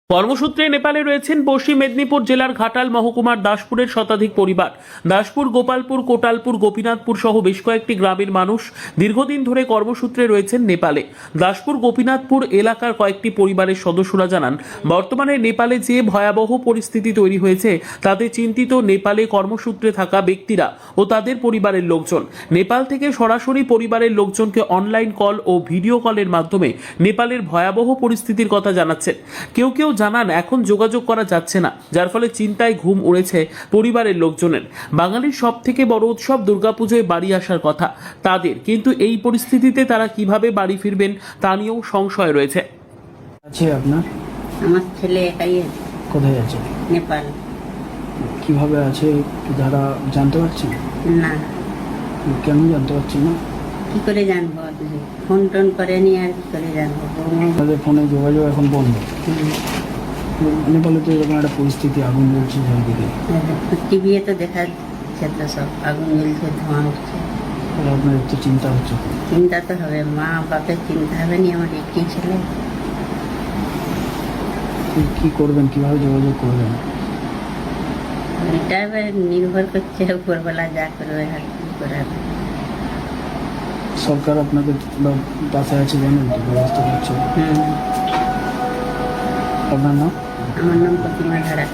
কর্মসূত্রে নেপালে রয়েছেন পশ্চিম মেদিনীপুর জেলার ঘাটাল মহকুমার দাসপুরের শতাধিক পরিবার। দাসপুর, গোপালপুর, কোটালপুর, গোপীনাথপুর সহ বেশ কয়েকটি গ্রামের মানুষ দীর্ঘদিন ধরে কর্মসূত্রে রয়েছেন নেপালে। দাসপুর, গোপীনাথপুর এলাকার কয়েকটি পরিবারের সদস্যরা জানান, বর্তমানে নেপালে যে ভয়াবহ পরিস্থিতি তৈরি হয়েছে তাতে চিন্তিত নেপালে কর্মসূত্রে থাকা ব্যক্তিরা ও তাদের পরিবারের লোকজন। নেপাল থেকে সরাসরি পরিবারের লোকজনকে অনলাইন কল ও ভিডিও কলের মাধ্যমে নেপালের ভয়াবহ পরিস্থিতির কথা জানাচ্ছেন। কেউ কেউ জানান এখন যোগাযোগ করা যাচ্ছে না, যার ফলে চিন্তায় ঘুম উড়েছে পরিবারের লোকজনের। বাঙালির সব থেকে বড় উৎসব দুর্গাপুজোয় বাড়ি আসার কথা তাদের, কিন্তু এই পরিস্থিতিতে তারা কিভাবে বাড়ি ফিরবেন তা নিয়েও সংশয় রয়েছে। আছে আপনার? আমার ছেলে একাই আছে। কোথায় আছে? নেপাল। কিভাবে আছে যারা জানতে পারছেন? না, কেন জানতে পারছেন না? কি করে জানবো? ফোন টোন করেনি, আর কি করে জানবো? তাদের ফোনে যোগাযোগ এখন বন্ধ। নেপালে তো এরকম একটা পরিস্থিতি, আগুন জ্বলছে চারিদিকে। টিভি তো দেখা যাচ্ছে তো, সব আগুন জ্বলছে, ধোঁয়া উঠছে। তাহলে আপনার একটু চিন্তা হচ্ছে। চিন্তা তো হবে, মা বাপের চিন্তা হবে নি, আমার একটি ছেলে। কি করবেন, কিভাবে যোগাযোগ করবেন? এটা এবার নির্ভর করছে উপরবেলা যা করবে, আর কি করার। সরকার আপনাদের পাশে আছে, জানেন তো, ব্যবস্থা করছে। হুম, আপনার নাম? আমার নাম প্রতিমা ধারা।